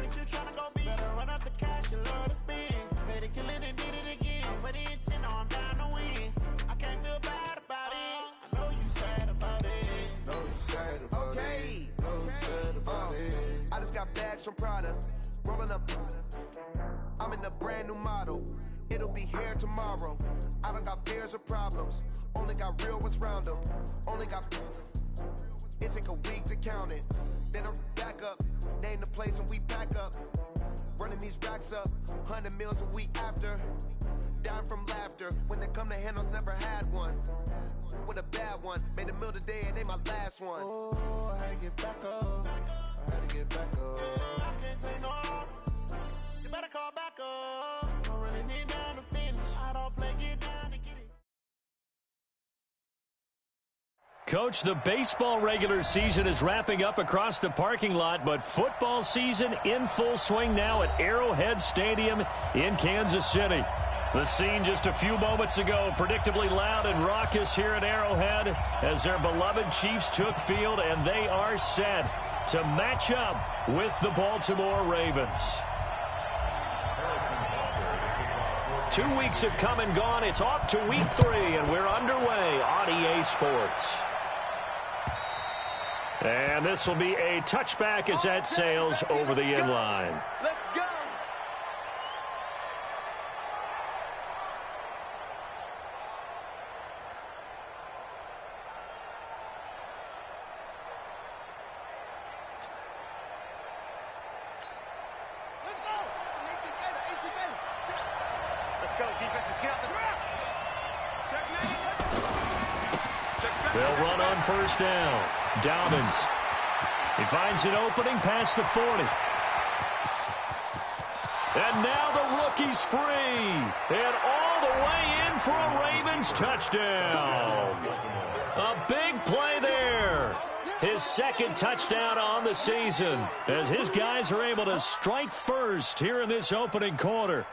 what you tryna go be. Better run up the cash, you love to spend. Better kill it and did it again. But the intent, no, I'm down to win. I can't feel bad about it. I know you sad about it. Know you sad about it. Know you sad about it. I just got bags from Prada. Rolling up. I'm in a brand new model. It'll be here tomorrow. I don't got fears or problems. Only got real ones round them. Only got. It take a week to count it. Then I'm back up. Name the place and we back up. Running these racks up. 100 meals a week after. Down from laughter. When they come to handles, never had one. With a bad one. Made a meal today and they my last one. Oh, I had to get back up. I had to get back up. I can't take no loss. You better call back up. I'm running it down to finish. I don't play, get down to get it. Coach, the baseball regular season is wrapping up across the parking lot, but football season in full swing now at Arrowhead Stadium in Kansas City. The scene just a few moments ago, predictably loud and raucous here at Arrowhead as their beloved Chiefs took field, and they are set to match up with the Baltimore Ravens. 2 weeks have come and gone. It's off to week 3, and we're underway on EA Sports. And this will be a touchback as that sails over the inline. Let's go! Let's go, defenses, get out the ground. They'll run on first down. Dobbins. He finds an opening past the 40. And now the rookie's free. And all the way in for a Ravens touchdown. A big play there. His second touchdown on the season as his guys are able to strike first here in this opening quarter.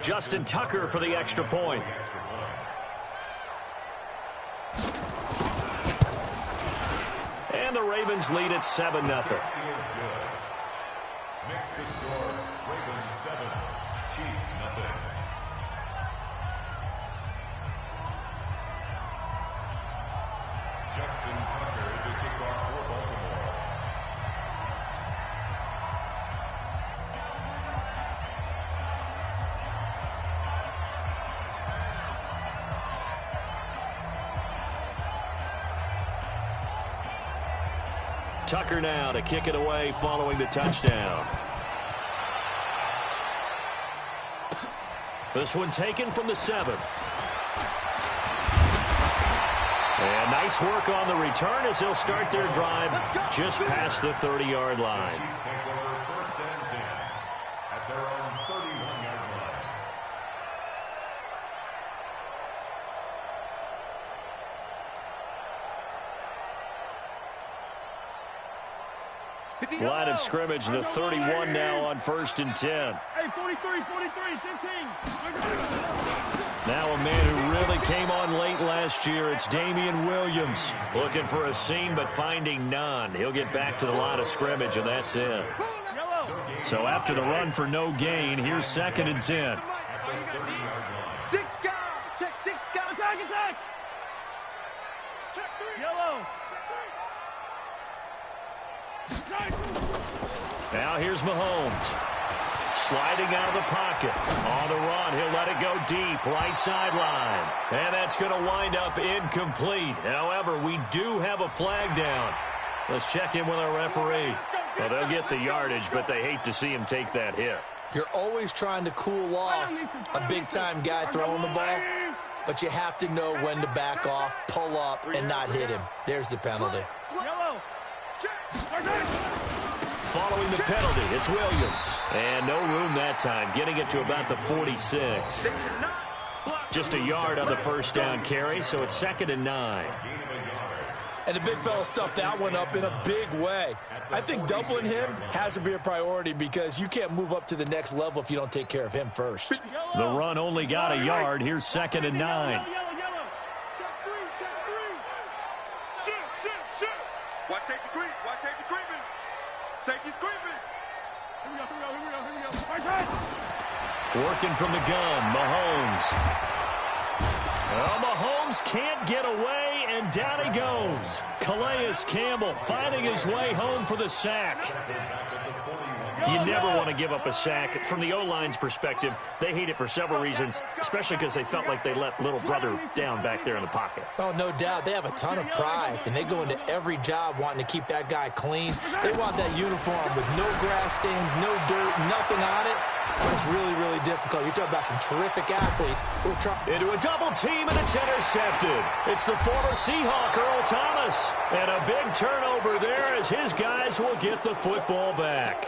Justin Tucker for the extra point. And the Ravens lead at 7-0. Next to score, Ravens 7, Chiefs nothing. Justin Tucker to kick off for Baltimore. Tucker now to kick it away following the touchdown. This one taken from the 7. And nice work on the return as they'll start their drive just past the 30-yard line. Chiefs take over first and 10 at their own 31-yard line. Line of scrimmage, the 31 now on first and 10. Hey, 43, 15. Now a man who really came on late last year, it's Damian Williams. Looking for a seam, but finding none. He'll get back to the line of scrimmage, and that's it. So after the run for no gain, here's second and 10. Six guy. Check 6 guy. Attack. Check 3. Yellow. Now here's Mahomes. Sliding out of the pocket. On the run, he'll let it go deep, right sideline. And that's going to wind up incomplete. However, we do have a flag down. Let's check in with our referee. Well, they'll get the yardage, but they hate to see him take that hit. You're always trying to cool off a big-time guy throwing the ball, but you have to know when to back off, pull up, and not hit him. There's the penalty. Following the penalty, it's Williams. And no room that time, getting it to about the 46. Just a yard on the first down carry, so it's second and 9. And the big fella stuffed that one up in a big way. I think doubling him has to be a priority because you can't move up to the next level if you don't take care of him first. The run only got a yard. Here's second and 9. safety creep. Watch safety creeping. Safety's creeping. Here we go. Right side. Working from the gun, Mahomes. Well, Mahomes can't get away, and down he goes. Calais Campbell finding his way home for the sack. You never want to give up a sack. From the O-line's perspective, they hate it for several reasons, especially because they felt like they let little brother down back there in the pocket. Oh, no doubt. They have a ton of pride, and they go into every job wanting to keep that guy clean. They want that uniform with no grass stains, no dirt, nothing on it. It's really, really difficult. You're talking about some terrific athletes who are trying. Into a double team, and it's intercepted. It's the former Seahawk, Earl Thomas. And a big turnover there as his guys will get the football back.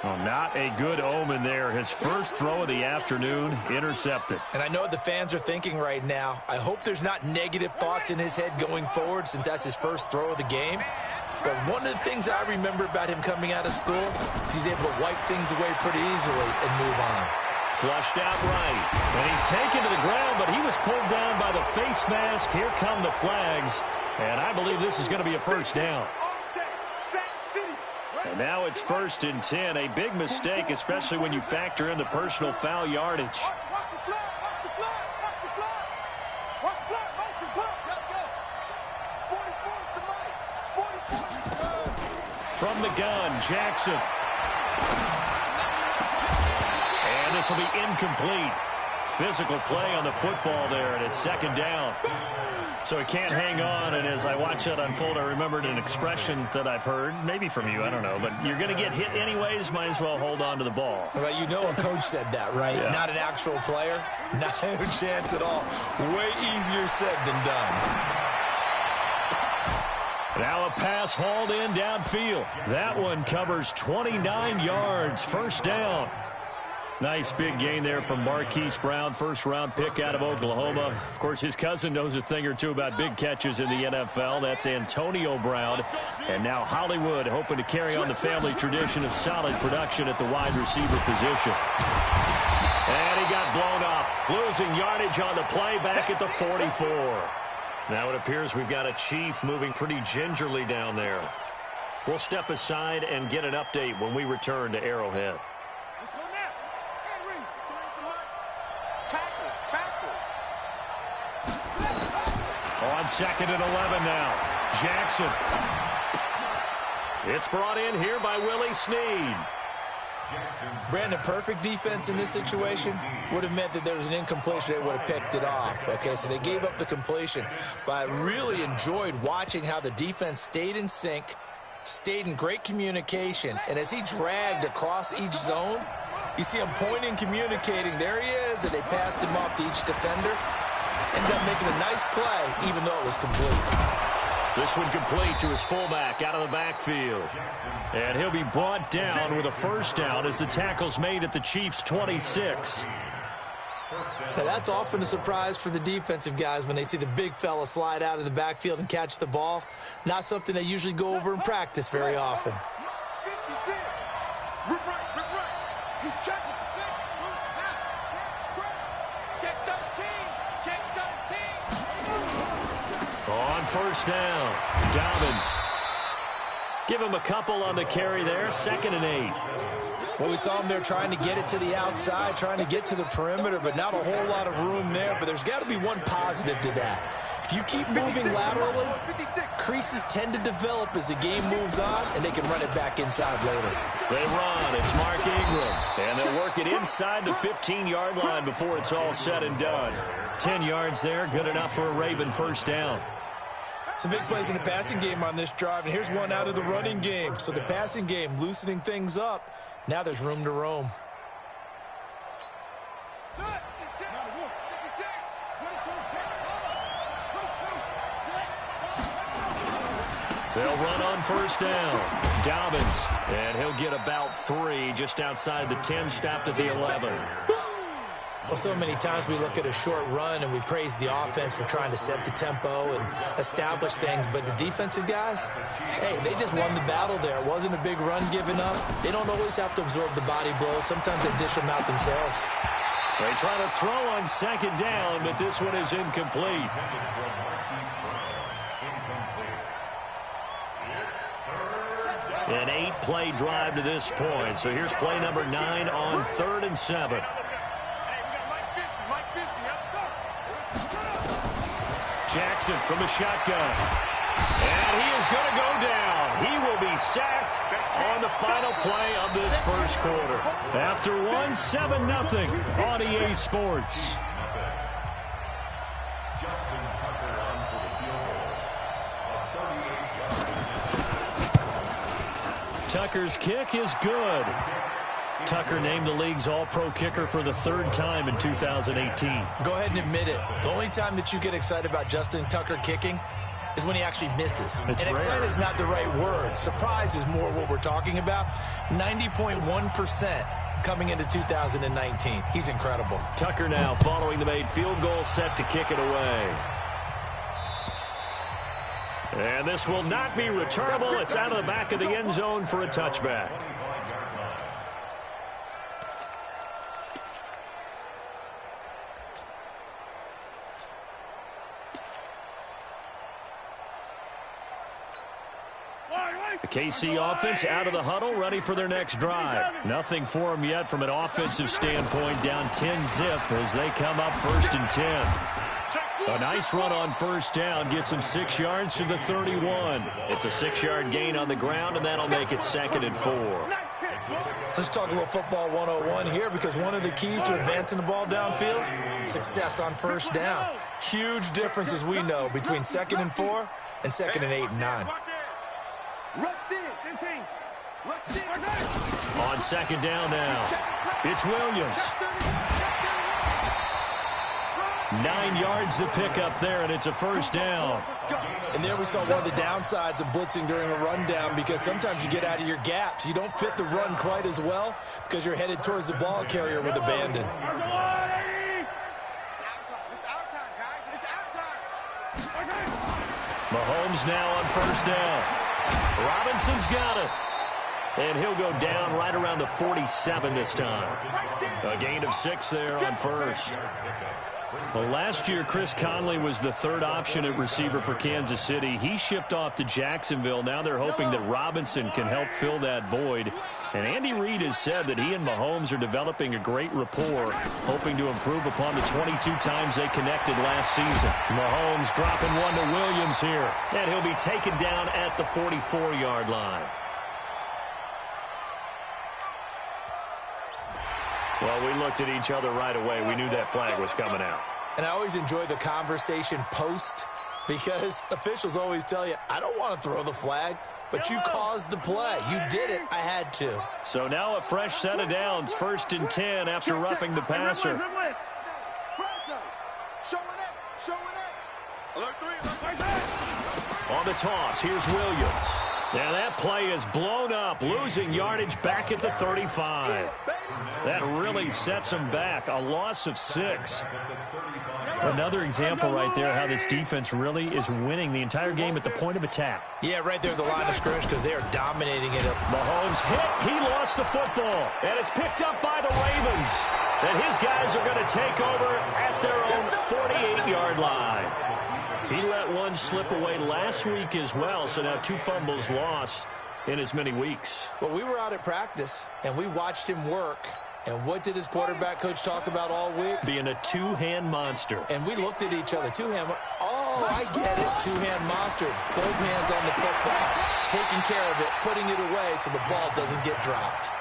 Well, not a good omen there. His first throw of the afternoon, intercepted. And I know what the fans are thinking right now. I hope there's not negative thoughts in his head going forward since that's his first throw of the game. But one of the things I remember about him coming out of school is he's able to wipe things away pretty easily and move on. Flushed out right. And he's taken to the ground, but he was pulled down by the face mask. Here come the flags. And I believe this is going to be a first down. And now it's 1st and 10. A big mistake, especially when you factor in the personal foul yardage. From the gun, Jackson. And this will be incomplete. Physical play on the football there, and it's 2nd down. So he can't hang on, and as I watch that unfold, I remembered an expression that I've heard, maybe from you, I don't know, but you're going to get hit anyways, might as well hold on to the ball. Well, you know a coach said that, right? Yeah. Not an actual player. Not a chance at all. Way easier said than done. Now a pass hauled in downfield. That one covers 29 yards, 1st down. Nice big gain there from Marquise Brown, first-round pick out of Oklahoma. Of course, his cousin knows a thing or two about big catches in the NFL. That's Antonio Brown. And now Hollywood hoping to carry on the family tradition of solid production at the wide receiver position. And he got blown up, losing yardage on the play back at the 44. Now it appears we've got a Chief moving pretty gingerly down there. We'll step aside and get an update when we return to Arrowhead. On 2nd and 11 now. Jackson. It's brought in here by Willie Snead. Brandon, perfect defense in this situation would have meant that there was an incompletion. They would have picked it off. Okay, so they gave up the completion. But I really enjoyed watching how the defense stayed in sync, stayed in great communication. And as he dragged across each zone, you see him pointing, communicating. There he is, and they passed him off to each defender. Ended up making a nice play, even though it was complete. This one complete to his fullback out of the backfield. And he'll be brought down with a 1st down as the tackle's made at the Chiefs' 26. Now, that's often a surprise for the defensive guys when they see the big fella slide out of the backfield and catch the ball. Not something they usually go over in practice very often. He's checking. On 1st down, Dobbins. Give him a couple on the carry there, 2nd and 8. Well, we saw him there trying to get it to the outside, trying to get to the perimeter, but not a whole lot of room there. But there's got to be one positive to that. If you keep moving laterally, creases tend to develop as the game moves on, and they can run it back inside later. They run. It's Mark Ingram. And they'll work it inside the 15-yard line before it's all said and done. 10 yards there, good enough for a Raven 1st down. Some big plays in the passing game on this drive, and here's one out of the running game. So the passing game loosening things up. Now there's room to roam. They'll run on 1st down. Dobbins, and he'll get about 3 just outside the 10, stopped at the 11. Well, so many times we look at a short run and we praise the offense for trying to set the tempo and establish things, but the defensive guys, hey, they just won the battle there. It wasn't a big run given up. They don't always have to absorb the body blows. Sometimes they dish them out themselves. They try to throw on 2nd down, but this one is incomplete. An 8-play drive to this point. So here's play number 9 on 3rd and 7. Jackson from the shotgun. And he is going to go down. He will be sacked on the final play of this first quarter. After 7-0 on EA Sports. Tucker's kick is good. Tucker named the league's all-pro kicker for the 3rd time in 2018. Go ahead and admit it. The only time that you get excited about Justin Tucker kicking is when he actually misses. It's and excited is not the right word. Surprise is more what we're talking about. 90.1% coming into 2019. He's incredible. Tucker now following the made field goal, set to kick it away. And this will not be returnable. It's out of the back of the end zone for a touchback. The KC offense out of the huddle, ready for their next drive. Nothing for them yet from an offensive standpoint, down 10-zip as they come up 1st and 10. A nice run on 1st down, gets them 6 yards to the 31. It's a 6-yard gain on the ground, and that'll make it 2nd and 4. Let's talk a little football 101 here, because one of the keys to advancing the ball downfield, success on 1st down. Huge difference, as we know, between 2nd and 4 and 2nd and 8 and 9. On 2nd down now, it's Williams. 9 yards to pick up there, and it's a 1st down. And there we saw one of the downsides of blitzing during a rundown, because sometimes you get out of your gaps. You don't fit the run quite as well because you're headed towards the ball carrier with abandon. Mahomes now on 1st down. Robinson's got it. And he'll go down right around the 47 this time. A gain of 6 there on 1st. Well, last year, Chris Conley was the 3rd option at receiver for Kansas City. He shipped off to Jacksonville. Now they're hoping that Robinson can help fill that void. And Andy Reid has said that he and Mahomes are developing a great rapport, hoping to improve upon the 22 times they connected last season. Mahomes dropping one to Williams here. And he'll be taken down at the 44-yard line. Well, we looked at each other right away. We knew that flag was coming out. And I always enjoy the conversation post, because officials always tell you, I don't want to throw the flag, but you caused the play. You did it. I had to. So now a fresh set of downs, 1st and 10 after roughing the passer. On the toss, here's Williams. Now that play is blown up, losing yardage back at the 35. That really sets them back, a loss of 6. Another example right there how this defense really is winning the entire game at the point of attack. Yeah, right there at the line of scrimmage, because they are dominating it. Mahomes hit, he lost the football, and it's picked up by the Ravens. And his guys are going to take over at their own 48-yard line. He let one slip away last week as well, so now 2 fumbles lost in as many weeks. Well, we were out at practice, and we watched him work. And what did his quarterback coach talk about all week? Being a 2-hand monster. And we looked at each other. 2-hand. Oh, I get it. 2-hand monster. Both hands on the football. Taking care of it, putting it away so the ball doesn't get dropped.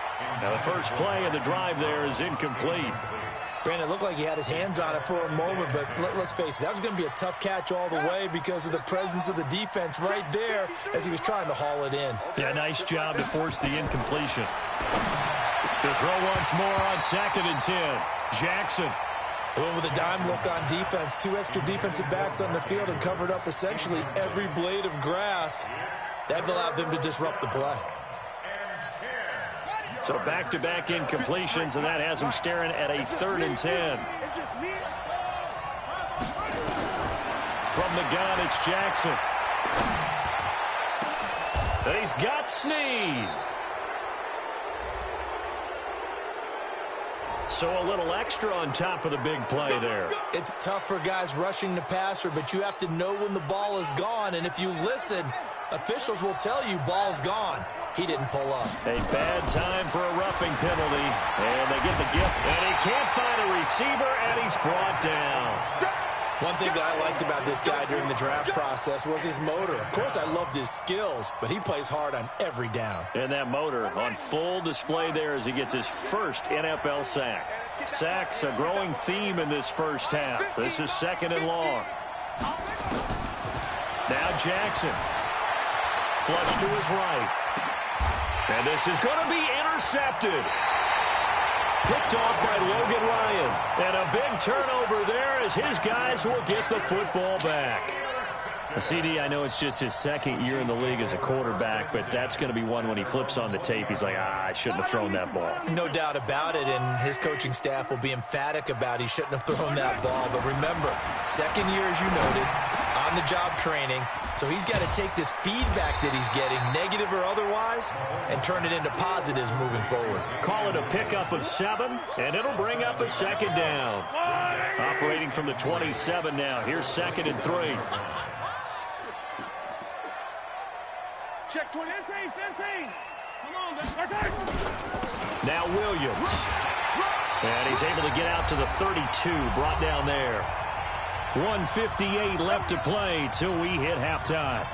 Now the first play of the drive there is incomplete. Brandon, it looked like he had his hands on it for a moment, but let's face it, that was going to be a tough catch all the way because of the presence of the defense right there as he was trying to haul it in. Yeah, nice job to force the incompletion. To throw once more on 2nd and 10. Jackson. Went with a dime look on defense. 2 extra defensive backs on the field and covered up essentially every blade of grass. That allowed them to disrupt the play. So back-to-back incompletions, and that has him staring at a 3rd and 10. From the gun, it's Jackson. And he's got Snead. So a little extra on top of the big play there. It's tough for guys rushing the passer, but you have to know when the ball is gone. And if you listen, Officials will tell you ball's gone. He didn't pull up. A bad time for a roughing penalty. And they get the gift. And he can't find a receiver, and he's brought down. One thing that I liked about this guy during the draft process was his motor. Of course, I loved his skills, but he plays hard on every down. And that motor on full display there as he gets his first NFL sack. Sacks a growing theme in this first half. This is 2nd and long. Now Jackson. Flush to his right. And this is going to be intercepted. Picked off by Logan Ryan. And a big turnover there as his guys will get the football back. CD, I know it's just his 2nd year in the league as a quarterback, but that's going to be one when he flips on the tape. He's like, I shouldn't have thrown that ball. No doubt about it, and his coaching staff will be emphatic about he shouldn't have thrown that ball. But remember, 2nd year, as you noted, on-the-job training, so he's got to take this feedback that he's getting, negative or otherwise, and turn it into positives moving forward. Call it a pickup of 7, and it'll bring up a 2nd down. Operating from the 27 now. Here's 2nd and 3. Check 20. 15. Come on, now Williams. And he's able to get out to the 32, brought down there. 1:58 left to play till we hit halftime.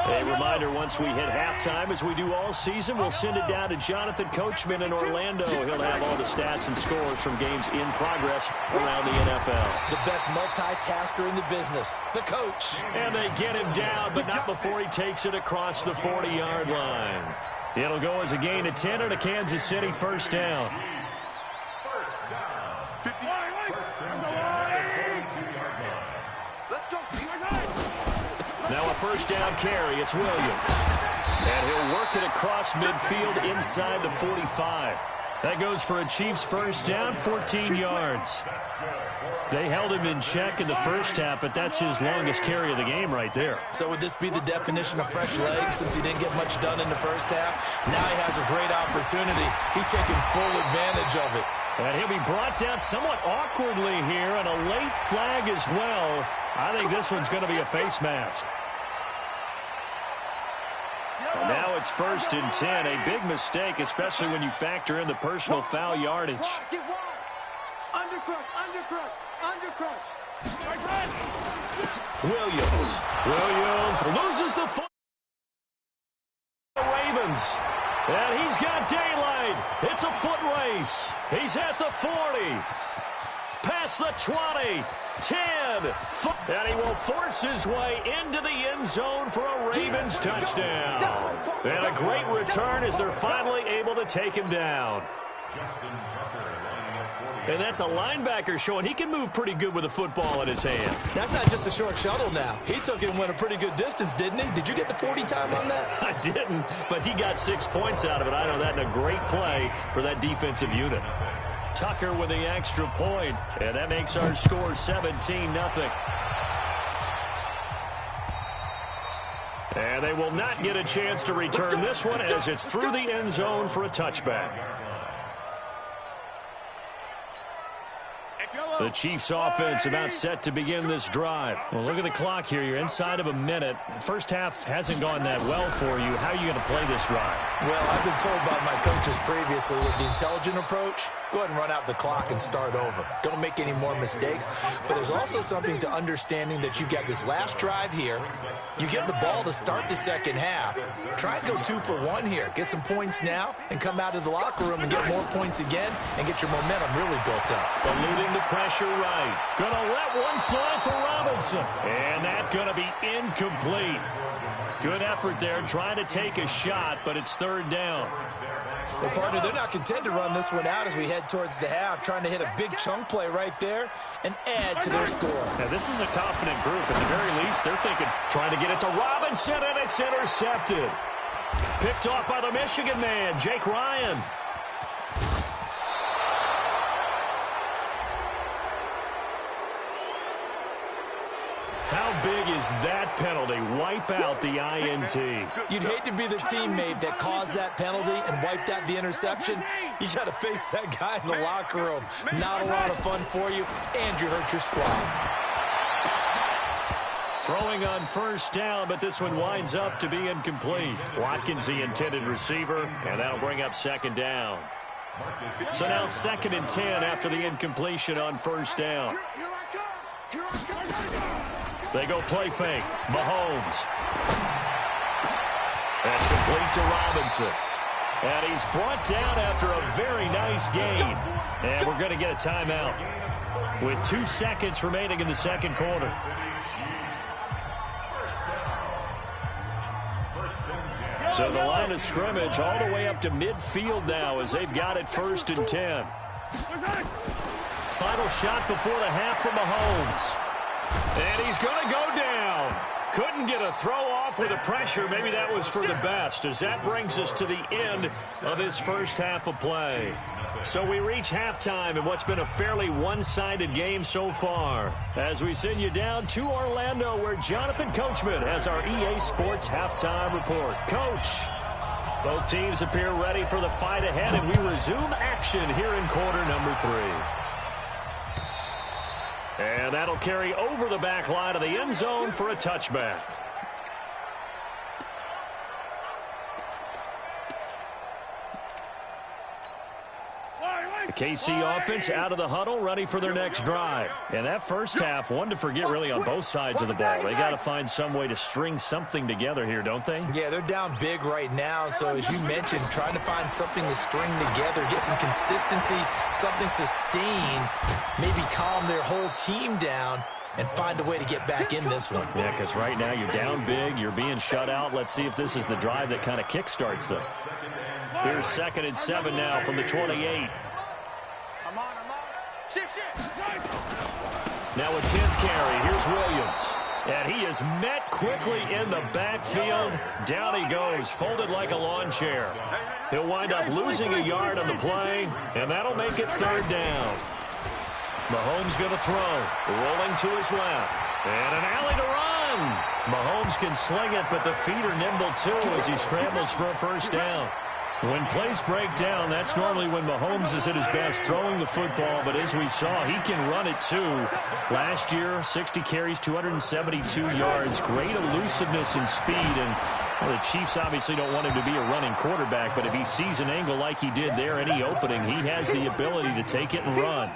A reminder, once we hit halftime, as we do all season, we'll send it down to Jonathan Coachman in Orlando. He'll have all the stats and scores from games in progress around the NFL. The best multitasker in the business, the coach. And they get him down, but not before he takes it across the 40-yard line. It'll go as a gain of 10 and a Kansas City first down. Now a first down carry. It's Williams. And he'll work it across midfield inside the 45. That goes for a Chiefs first down, 14 yards. They held him in check in the first half, but that's his longest carry of the game right there. So would this be the definition of fresh legs since he didn't get much done in the first half? Now he has a great opportunity. He's taking full advantage of it. And he'll be brought down somewhat awkwardly here, and a late flag as well. I think this one's going to be a face mask. And now it's 1st and 10. A big mistake, especially when you factor in the personal foul yardage. Williams loses the foot. Ravens. And he's got daylight. It's a foot race. He's at the 40. Past the 20. 10. And he will force his way into the end zone for a Ravens touchdown. And a great return as they're finally able to take him down. And that's a linebacker showing he can move pretty good with a football in his hand. That's not just a short shuttle now. He took it and went a pretty good distance, didn't he? Did you get the 40 time on that? I didn't, but he got 6 points out of it. I know that in a great play for that defensive unit. Tucker with the extra point, and that makes our score 17-0. And they will not get a chance to return this one as it's through the end zone for a touchback. The Chiefs offense about set to begin this drive. Well, look at the clock here. You're inside of a minute. First half hasn't gone that well for you. How are you going to play this drive? Well, I've been told by my coaches previously that the intelligent approach, go ahead and run out the clock and start over. Don't make any more mistakes. But there's also something to understanding that you get this last drive here. You get the ball to start the second half. Try and go 2 for 1 here. Get some points now and come out of the locker room and get more points again and get your momentum really built up. Eluding the pressure right. Gonna let one fly for Robinson. And that's gonna be incomplete. Good effort there trying to take a shot, but it's 3rd down. Well, partner, they're not content to run this one out as we head towards the half, trying to hit a big chunk play right there and add to their score. Now, this is a confident group. At the very least, they're thinking trying to get it to Robinson, and it's intercepted. Picked off by the Michigan man, Jake Ryan. How big is that penalty? Wipe out the INT. You'd hate to be the teammate that caused that penalty and wiped out the interception. You got to face that guy in the locker room. Not a lot of fun for you, and you hurt your squad. Throwing on first down, but this one winds up to be incomplete. Watkins, the intended receiver, and that'll bring up second down. So now 2nd and 10 after the incompletion on first down. They go play fake. Mahomes. That's complete to Robinson. And he's brought down after a very nice gain. And we're going to get a timeout with 2 seconds remaining in the second quarter. So the line of scrimmage all the way up to midfield now as they've got it 1st and 10. Final shot before the half from Mahomes. And he's going to go down. Couldn't get a throw off with the pressure. Maybe that was for the best, as that brings us to the end of this first half of play. So we reach halftime in what's been a fairly one-sided game so far, as we send you down to Orlando, where Jonathan Coachman has our EA Sports halftime report. Coach, both teams appear ready for the fight ahead, and we resume action here in quarter number 3. And that'll carry over the back line of the end zone for a touchback. The KC offense out of the huddle, ready for their next drive. And that first half, one to forget really on both sides of the ball. They got to find some way to string something together here, don't they? Yeah, they're down big right now. So as you mentioned, trying to find something to string together, get some consistency, something sustained, maybe calm their whole team down and find a way to get back in this one. Yeah, because right now you're down big, you're being shut out. Let's see if this is the drive that kind of kickstarts them. Here's 2nd and 7 now from the 28. Now a 10th carry. Here's Williams. And he is met quickly in the backfield. Down he goes, folded like a lawn chair. He'll wind up losing a yard on the play, and that'll make it 3rd down. Mahomes going to throw. Rolling to his left. And an alley to run. Mahomes can sling it, but the feet are nimble too as he scrambles for a 1st down. When plays break down, that's normally when Mahomes is at his best throwing the football, but as we saw, he can run it too. Last year, 60 carries, 272 yards, great elusiveness and speed, and well, the Chiefs obviously don't want him to be a running quarterback, but if he sees an angle like he did there, any opening, he has the ability to take it and run.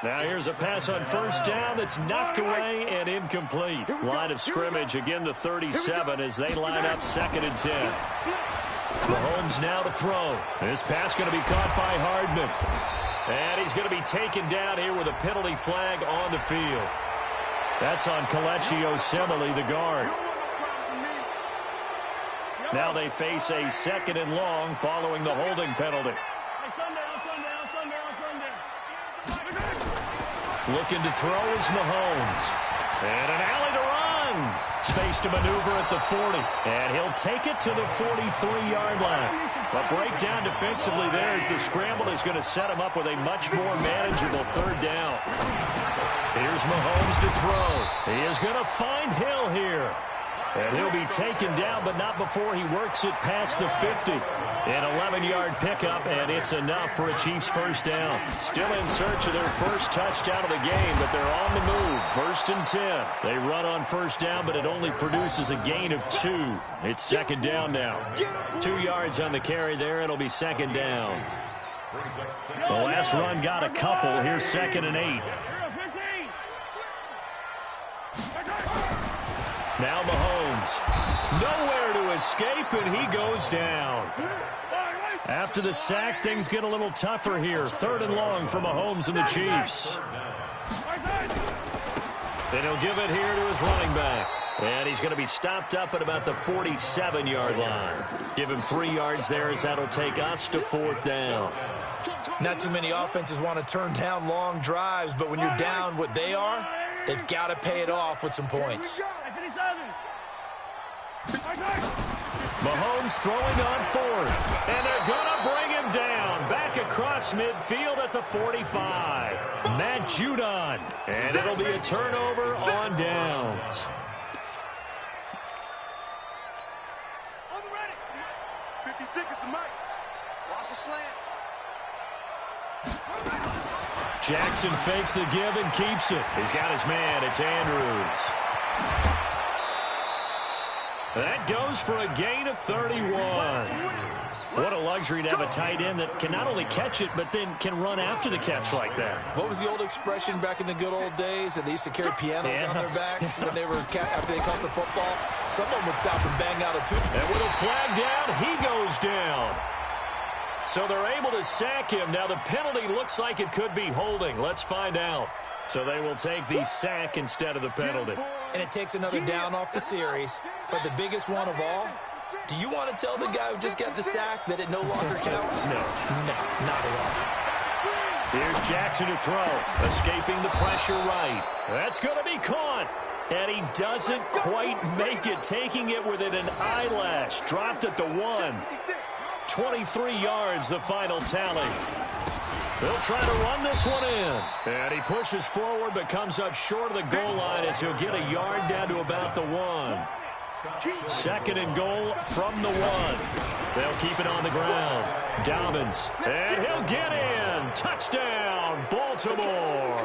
Now here's a pass on 1st down that's knocked away and incomplete. Line of scrimmage, again the 37 as they line up 2nd and 10. Mahomes now to throw. This pass going to be caught by Hardman. And he's going to be taken down here with a penalty flag on the field. That's on Kelechi Osemele, the guard. Now they face a 2nd and long following the holding penalty. Looking to throw is Mahomes. And an alley to run. Space to maneuver at the 40. And he'll take it to the 43-yard line. But breakdown defensively there as the scramble is going to set him up with a much more manageable 3rd down. Here's Mahomes to throw. He is going to find Hill here. And he'll be taken down, but not before he works it past the 50. An 11-yard pickup, and it's enough for a Chiefs 1st down. Still in search of their first touchdown of the game, but they're on the move. 1st and 10. They run on 1st down, but it only produces a gain of 2. It's 2nd down now. 2 yards on the carry there. It'll be 2nd down. The last run got a couple. Here's 2nd and 8. Now Mahomes. Nowhere to escape, and he goes down. After the sack, things get a little tougher here. 3rd and long for Mahomes and the Chiefs. Then he'll give it here to his running back. And he's going to be stopped up at about the 47-yard line. Give him 3 yards there as that'll take us to 4th down. Not too many offenses want to turn down long drives, but when you're down what they are, they've got to pay it off with some points. Mahomes throwing on 4th. And they're going to bring him down. Back across midfield at the 45. Matt Judon. And it'll be a turnover on downs. On the ready. 50 seconds to Mike. Watch the slant. Jackson fakes the give and keeps it. He's got his man. It's Andrews. That goes for a gain of 31. What a luxury to have a tight end that can not only catch it, but then can run after the catch like that. What was the old expression back in the good old days? That they used to carry pianos on their backs when they were after they caught the football. Someone would stop and bang out a two. And with a flag down, he goes down. So they're able to sack him. Now the penalty looks like it could be holding. Let's find out. So they will take the sack instead of the penalty. And it takes another down off the series. But the biggest one of all, do you want to tell the guy who just got the sack that it no longer counts? No, not at all. Here's Jackson to throw, escaping the pressure right. That's going to be caught. And he doesn't quite make it, taking it within an eyelash. Dropped at the 1. 23 yards, the final tally. They'll try to run this one in. And he pushes forward but comes up short of the goal line as he'll get a yard down to about the 1. Second and goal from the 1. They'll keep it on the ground. Dobbins. And he'll get in. Touchdown, Baltimore.